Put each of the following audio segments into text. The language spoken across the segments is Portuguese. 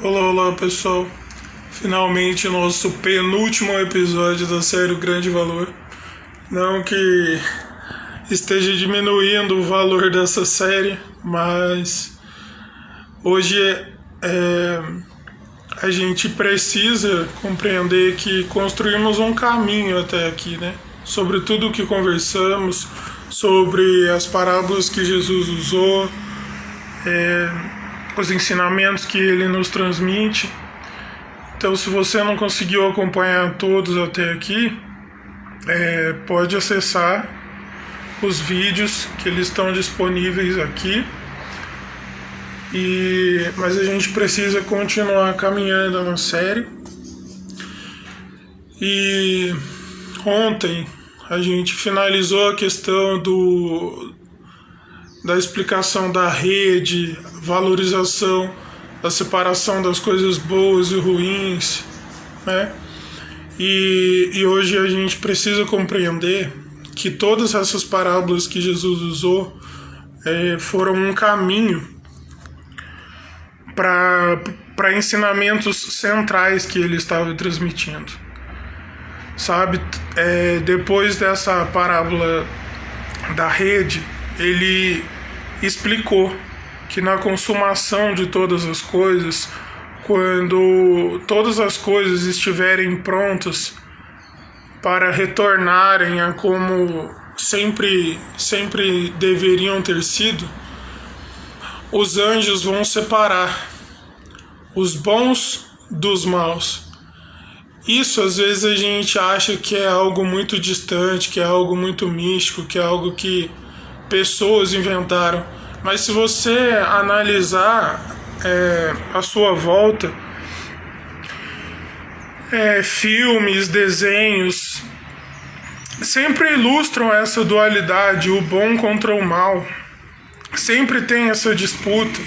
Olá, olá pessoal. Finalmente nosso penúltimo episódio da série O Grande Valor. Não que esteja diminuindo o valor dessa série, mas hoje a gente precisa compreender que construímos um caminho até aqui, né? Sobre tudo o que conversamos, sobre as parábolas que Jesus usou, os ensinamentos que ele nos transmite. Então, se você não conseguiu acompanhar todos até aqui, pode acessar os vídeos que eles estão disponíveis aqui. Mas a gente precisa continuar caminhando na série. E ontem a gente finalizou a questão da explicação da rede, valorização, da separação das coisas boas e ruins, né? E hoje a gente precisa compreender que todas essas parábolas que Jesus usou foram um caminho para ensinamentos centrais que ele estava transmitindo. Sabe, depois dessa parábola da rede, ele explicou que na consumação de todas as coisas, quando todas as coisas estiverem prontas para retornarem a como sempre deveriam ter sido, os anjos vão separar os bons dos maus. Isso às vezes a gente acha que é algo muito distante, que é algo muito místico, que é algo que pessoas inventaram. Mas se você analisar à sua volta, filmes, desenhos, sempre ilustram essa dualidade, o bom contra o mal. Sempre tem essa disputa.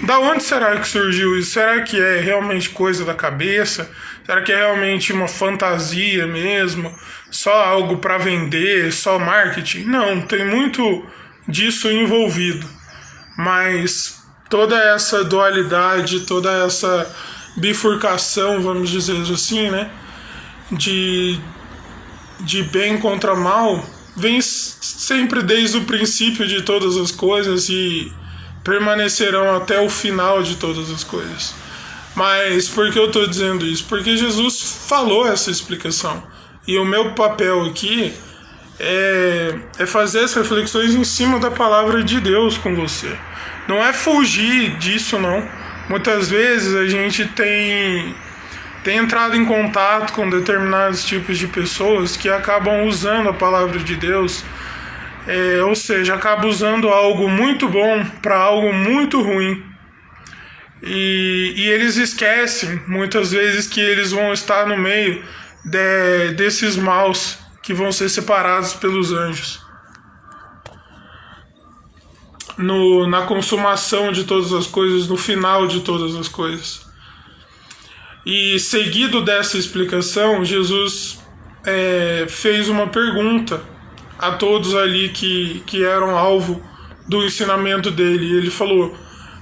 Da onde será que surgiu isso? Será que é realmente coisa da cabeça? Será que é realmente uma fantasia mesmo? Só algo para vender? Só marketing? Não, tem muito disso envolvido. Mas toda essa dualidade, toda essa bifurcação, vamos dizer assim, né? De bem contra mal, vem sempre desde o princípio de todas as coisas e permanecerão até o final de todas as coisas. Mas por que eu estou dizendo isso? Porque Jesus falou essa explicação. E o meu papel aqui é fazer as reflexões em cima da palavra de Deus com você. Não é fugir disso, não. Muitas vezes a gente tem entrado em contato com determinados tipos de pessoas que acabam usando a palavra de Deus, ou seja, acabam usando algo muito bom para algo muito ruim. E eles esquecem muitas vezes que eles vão estar no meio desses maus que vão ser separados pelos anjos. Na consumação de todas as coisas, no final de todas as coisas. E seguido dessa explicação, Jesus fez uma pergunta a todos ali que eram alvo do ensinamento dele. E ele falou: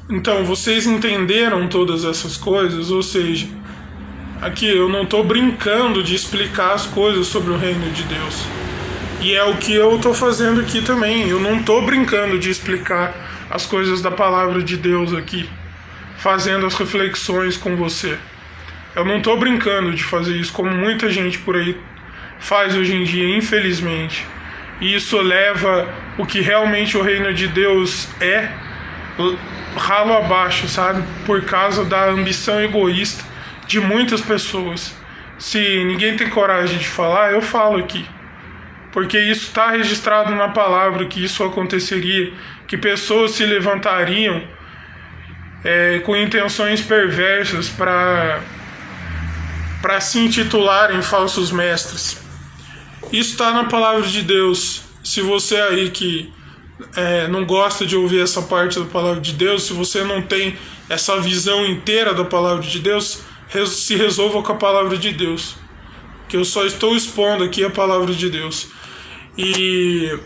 então, vocês entenderam todas essas coisas? Ou seja, aqui eu não estou brincando de explicar as coisas sobre o reino de Deus. E é o que eu estou fazendo aqui também. Eu não estou brincando de explicar as coisas da palavra de Deus aqui, fazendo as reflexões com você. Eu não estou brincando de fazer isso como muita gente por aí faz hoje em dia, infelizmente. E isso leva o que realmente o reino de Deus ralo abaixo, sabe? Por causa da ambição egoísta de muitas pessoas. Se ninguém tem coragem de falar, eu falo aqui. Porque isso está registrado na palavra, que isso aconteceria, que pessoas se levantariam com intenções perversas para se intitularem falsos mestres. Isso está na palavra de Deus. Se você aí que não gosta de ouvir essa parte da palavra de Deus, se você não tem essa visão inteira da palavra de Deus, se resolva com a palavra de Deus, que eu só estou expondo aqui a palavra de Deus. E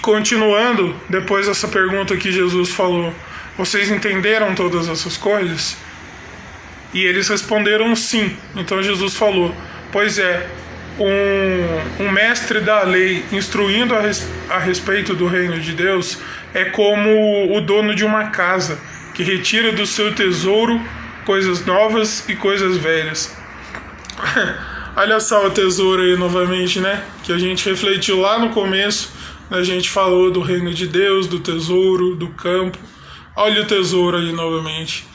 continuando, depois dessa pergunta que Jesus falou: vocês entenderam todas essas coisas? E eles responderam sim. Então Jesus falou: pois é, um mestre da lei instruindo a respeito do reino de Deus é como o dono de uma casa que retira do seu tesouro coisas novas e coisas velhas. Olha só o tesouro aí novamente, né? Que a gente refletiu lá no começo, a gente falou do reino de Deus, do tesouro, do campo. Olha o tesouro aí novamente.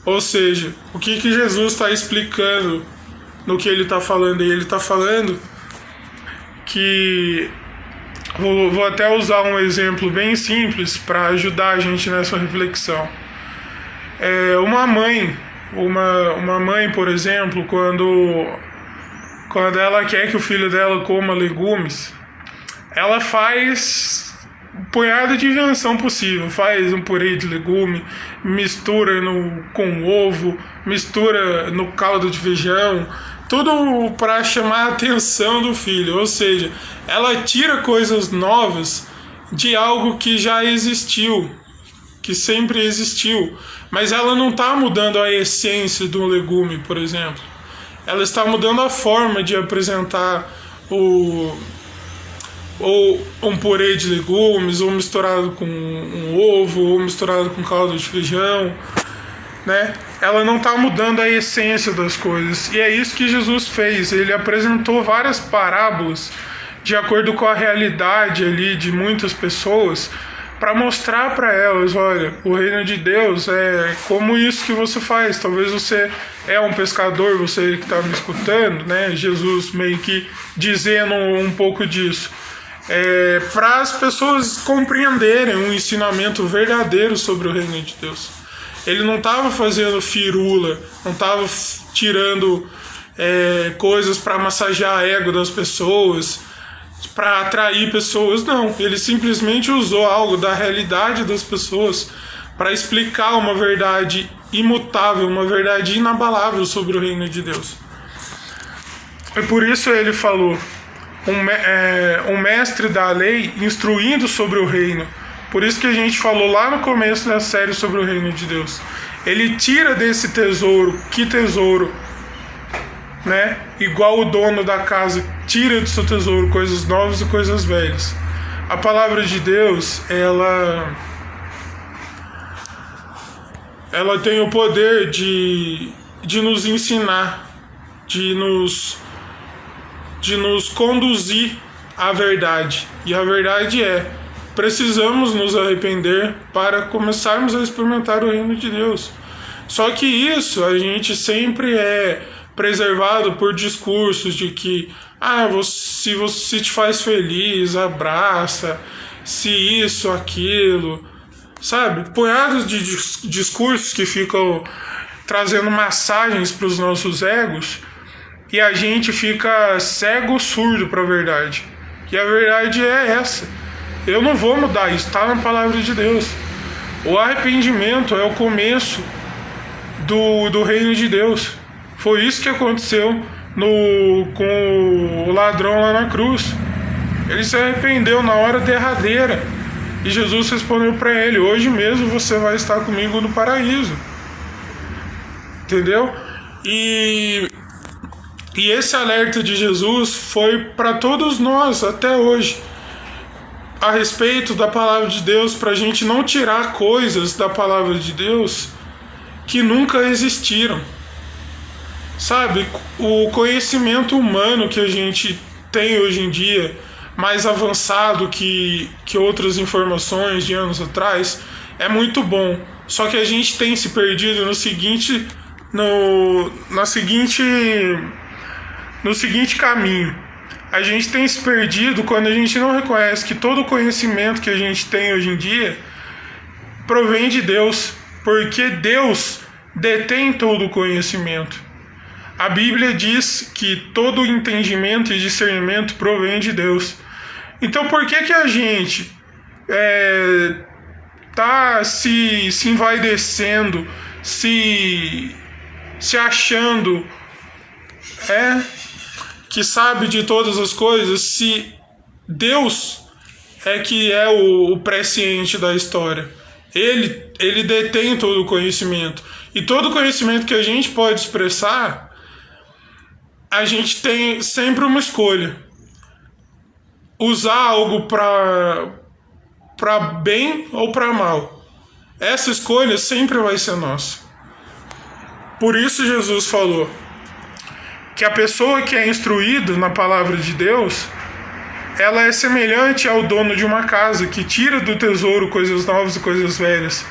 Ou seja, o que Jesus está explicando no que ele está falando? E ele está falando que... Vou até usar um exemplo bem simples para ajudar a gente nessa reflexão. Uma mãe, por exemplo, quando ela quer que o filho dela coma legumes, ela faz um punhado de invenção possível. Faz um purê de legume, mistura com ovo, mistura no caldo de feijão, tudo para chamar a atenção do filho. Ou seja, ela tira coisas novas de algo que já existiu, que sempre existiu, mas ela não está mudando a essência do legume, por exemplo. Ela está mudando a forma de apresentar ou um purê de legumes, ou misturado com um ovo, ou misturado com caldo de feijão, né? Ela não está mudando a essência das coisas. E é isso que Jesus fez. Ele apresentou várias parábolas de acordo com a realidade ali de muitas pessoas, para mostrar para elas: olha, o reino de Deus é como isso que você faz. Talvez você é um pescador, você que está me escutando, né? Jesus meio que dizendo um pouco disso. Para as pessoas compreenderem um ensinamento verdadeiro sobre o reino de Deus. Ele não estava fazendo firula, não estava tirando coisas para massagear a ego das pessoas, para atrair pessoas, não. Ele simplesmente usou algo da realidade das pessoas para explicar uma verdade imutável, uma verdade inabalável sobre o reino de Deus. E por isso ele falou: um mestre da lei instruindo sobre o reino. Por isso que a gente falou lá no começo da série sobre o reino de Deus. Ele tira desse tesouro, que tesouro, né? Igual o dono da casa tira do seu tesouro coisas novas e coisas velhas. A palavra de Deus, ela tem o poder de nos ensinar, de nos conduzir à verdade. E a verdade precisamos nos arrepender para começarmos a experimentar o reino de Deus. Só que isso a gente sempre é preservado por discursos de que se te faz feliz, abraça, se isso, aquilo, sabe? Punhados de discursos que ficam trazendo massagens para os nossos egos, e a gente fica cego, surdo para a verdade. E a verdade é essa: eu não vou mudar, isso está na palavra de Deus. O arrependimento é o começo do reino de Deus. Foi isso que aconteceu com o ladrão lá na cruz. Ele se arrependeu na hora derradeira, e Jesus respondeu para ele: hoje mesmo você vai estar comigo no paraíso. Entendeu? E esse alerta de Jesus foi para todos nós até hoje, a respeito da palavra de Deus, para a gente não tirar coisas da palavra de Deus que nunca existiram. Sabe, o conhecimento humano que a gente tem hoje em dia, mais avançado que outras informações de anos atrás, é muito bom. Só que a gente tem se perdido no seguinte caminho. A gente tem se perdido quando a gente não reconhece que todo o conhecimento que a gente tem hoje em dia provém de Deus, porque Deus detém todo o conhecimento. A Bíblia diz que todo entendimento e discernimento provém de Deus. Então por que a gente tá se envaidecendo, se achando que sabe de todas as coisas, se Deus é que é o presciente da história? Ele detém todo o conhecimento. E todo conhecimento que a gente pode expressar, a gente tem sempre uma escolha. Usar algo para bem ou para mal. Essa escolha sempre vai ser nossa. Por isso Jesus falou que a pessoa que é instruída na palavra de Deus, ela é semelhante ao dono de uma casa que tira do tesouro coisas novas e coisas velhas.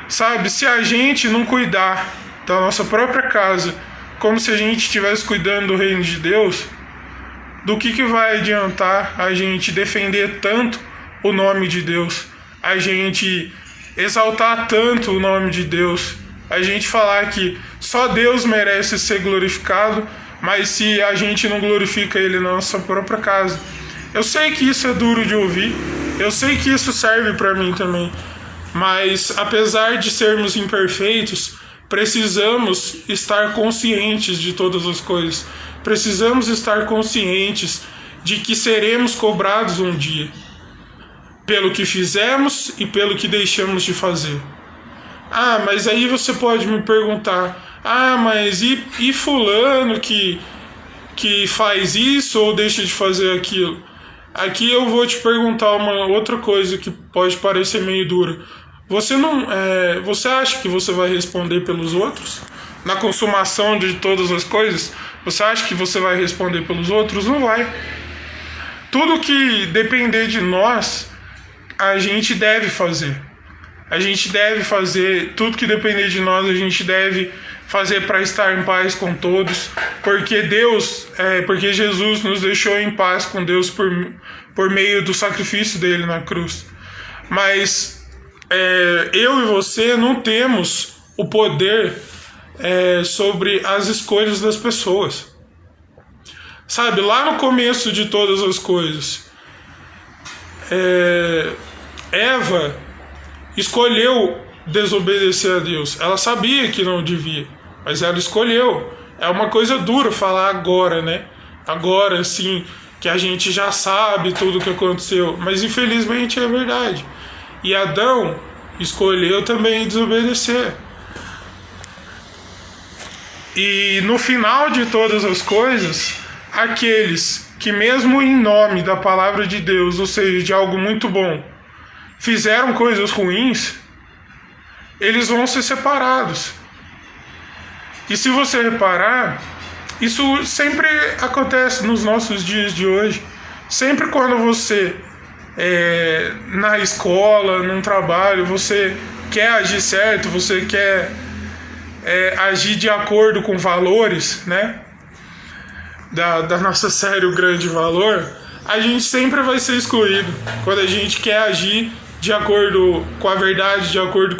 Sabe, se a gente não cuidar da nossa própria casa como se a gente estivesse cuidando do reino de Deus, do que vai adiantar a gente defender tanto o nome de Deus, a gente exaltar tanto o nome de Deus, a gente falar que só Deus merece ser glorificado, mas se a gente não glorifica Ele na nossa própria casa? Eu sei que isso é duro de ouvir, eu sei que isso serve para mim também, mas apesar de sermos imperfeitos, precisamos estar conscientes de todas as coisas. Precisamos estar conscientes de que seremos cobrados um dia pelo que fizemos e pelo que deixamos de fazer. Ah, mas aí você pode me perguntar: ah, mas e fulano que faz isso ou deixa de fazer aquilo? Aqui eu vou te perguntar uma outra coisa que pode parecer meio dura. Você acha que você vai responder pelos outros? Na consumação de todas as coisas, você acha que você vai responder pelos outros? Não vai. Tudo que depender de nós, a gente deve fazer. A gente deve fazer tudo que depender de nós, a gente deve fazer para estar em paz com todos, porque Jesus nos deixou em paz com Deus por meio do sacrifício dele na cruz. Mas eu e você não temos o poder sobre as escolhas das pessoas. Sabe, lá no começo de todas as coisas, Eva escolheu desobedecer a Deus. Ela sabia que não devia, mas ela escolheu. É uma coisa dura falar agora, né? Agora, sim, que a gente já sabe tudo o que aconteceu, mas infelizmente é verdade. E Adão escolheu também desobedecer. E no final de todas as coisas, aqueles que mesmo em nome da palavra de Deus, ou seja, de algo muito bom, fizeram coisas ruins, eles vão ser separados. E se você reparar, isso sempre acontece nos nossos dias de hoje. Sempre quando você na escola, num trabalho, você quer agir certo, você quer agir de acordo com valores, né? Da nossa série O Grande Valor, a gente sempre vai ser excluído quando a gente quer agir de acordo com a verdade, de acordo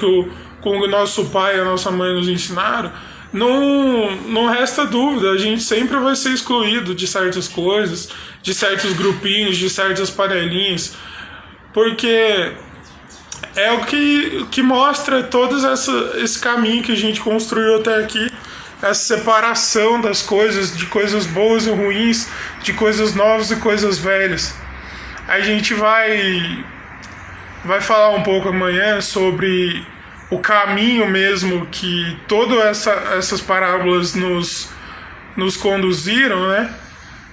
com o nosso pai e a nossa mãe nos ensinaram. Não resta dúvida, a gente sempre vai ser excluído de certas coisas, de certos grupinhos, de certas panelinhas, porque é o que mostra todo esse caminho que a gente construiu até aqui, essa separação das coisas, de coisas boas e ruins, de coisas novas e coisas velhas. A gente vai falar um pouco amanhã sobre o caminho mesmo que todas essas parábolas nos conduziram, né?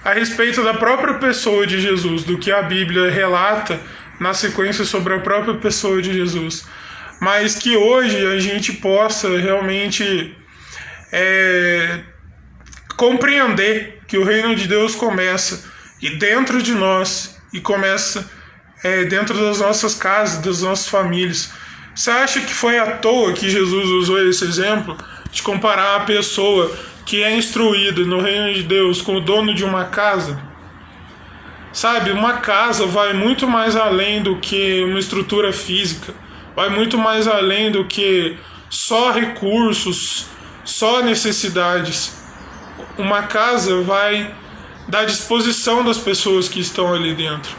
A respeito da própria pessoa de Jesus, do que a Bíblia relata na sequência sobre a própria pessoa de Jesus. Mas que hoje a gente possa realmente compreender que o reino de Deus começa dentro de nós e começa dentro das nossas casas, das nossas famílias. Você acha que foi à toa que Jesus usou esse exemplo de comparar a pessoa que é instruída no reino de Deus com o dono de uma casa? Sabe, uma casa vai muito mais além do que uma estrutura física, vai muito mais além do que só recursos, só necessidades. Uma casa vai da disposição das pessoas que estão ali dentro,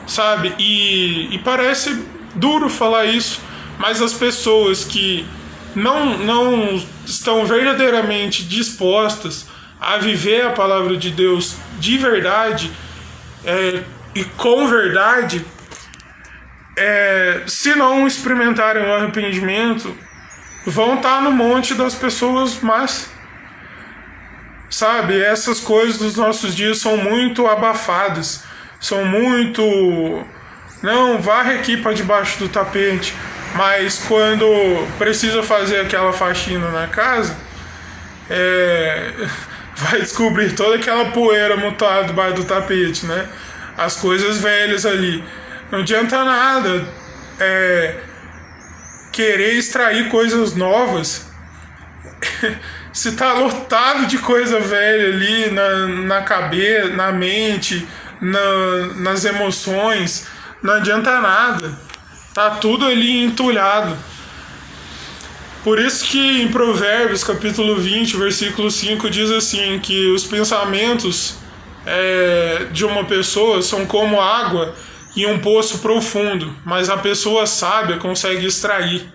sabe? E parece duro falar isso, mas as pessoas que não estão verdadeiramente dispostas a viver a palavra de Deus de verdade e com verdade, se não experimentarem o arrependimento, vão estar no monte das pessoas más. Sabe, essas coisas dos nossos dias são muito abafadas, são muito... Não, varre aqui para debaixo do tapete. Mas quando precisa fazer aquela faxina na casa, vai descobrir toda aquela poeira montada debaixo do tapete, né? As coisas velhas ali. Não adianta nada querer extrair coisas novas se tá lotado de coisa velha ali na cabeça, na mente, nas emoções. Não adianta nada. Tá tudo ali entulhado. Por isso que em Provérbios, capítulo 20, versículo 5, diz assim, que os pensamentos de uma pessoa são como água em um poço profundo, mas a pessoa sábia consegue extrair.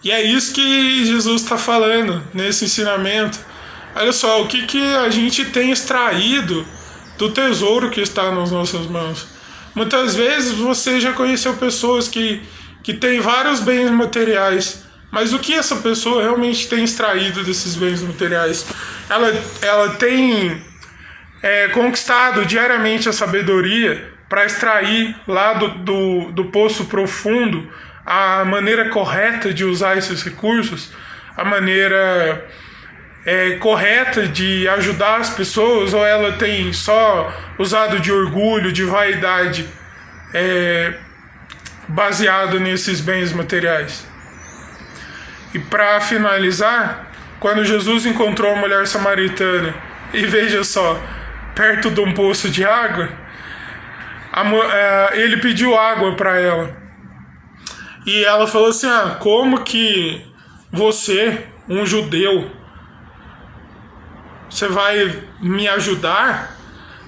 E é isso que Jesus está falando nesse ensinamento. Olha só, o que a gente tem extraído do tesouro que está nas nossas mãos. Muitas vezes você já conheceu pessoas que têm vários bens materiais, mas o que essa pessoa realmente tem extraído desses bens materiais? Ela tem conquistado diariamente a sabedoria para extrair lá do poço profundo a maneira correta de usar esses recursos, a maneira correta de ajudar as pessoas, ou ela tem só usado de orgulho, de vaidade, baseado nesses bens materiais? E para finalizar, quando Jesus encontrou a mulher samaritana, e veja só, perto de um poço de água, ele pediu água para ela. E ela falou assim, como que você, um judeu, você vai me ajudar?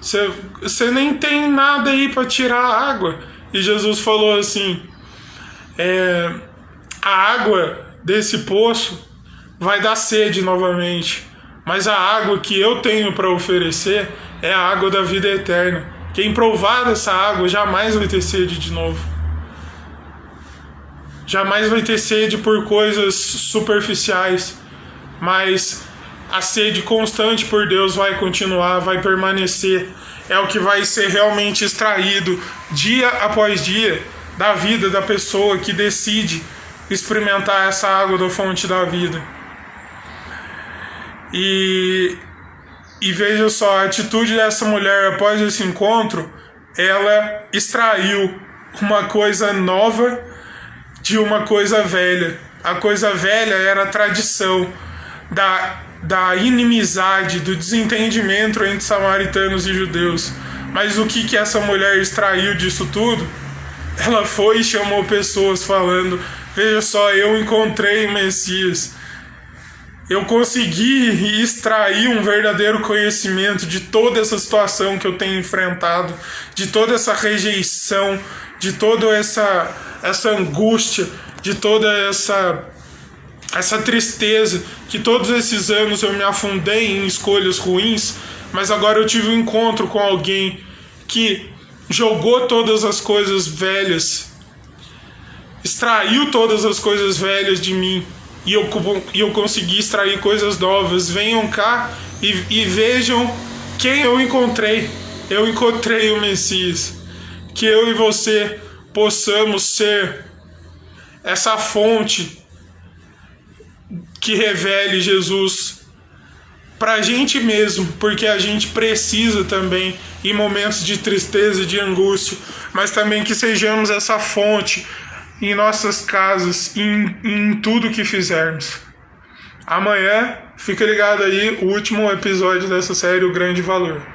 Você nem tem nada aí para tirar a água. E Jesus falou assim, a água desse poço vai dar sede novamente, mas a água que eu tenho para oferecer é a água da vida eterna. Quem provar dessa água jamais vai ter sede de novo. Jamais vai ter sede por coisas superficiais, mas a sede constante por Deus vai continuar, vai permanecer. É o que vai ser realmente extraído dia após dia da vida da pessoa que decide experimentar essa água da fonte da vida. E veja só, a atitude dessa mulher após esse encontro, ela extraiu uma coisa nova de uma coisa velha. A coisa velha era a tradição da inimizade, do desentendimento entre samaritanos e judeus. Mas o que essa mulher extraiu disso tudo? Ela foi e chamou pessoas falando, veja só, eu encontrei o Messias. Eu consegui extrair um verdadeiro conhecimento de toda essa situação que eu tenho enfrentado, de toda essa rejeição, de toda essa angústia, de toda essa tristeza, que todos esses anos eu me afundei em escolhas ruins, mas agora eu tive um encontro com alguém que jogou todas as coisas velhas, extraiu todas as coisas velhas de mim, e eu consegui extrair coisas novas. Venham cá e vejam quem eu encontrei. Eu encontrei o Messias. Que eu e você possamos ser essa fonte que revele Jesus para a gente mesmo, porque a gente precisa também em momentos de tristeza e de angústia, mas também que sejamos essa fonte em nossas casas, em tudo que fizermos. Amanhã, fica ligado aí, o último episódio dessa série, O Grande Valor.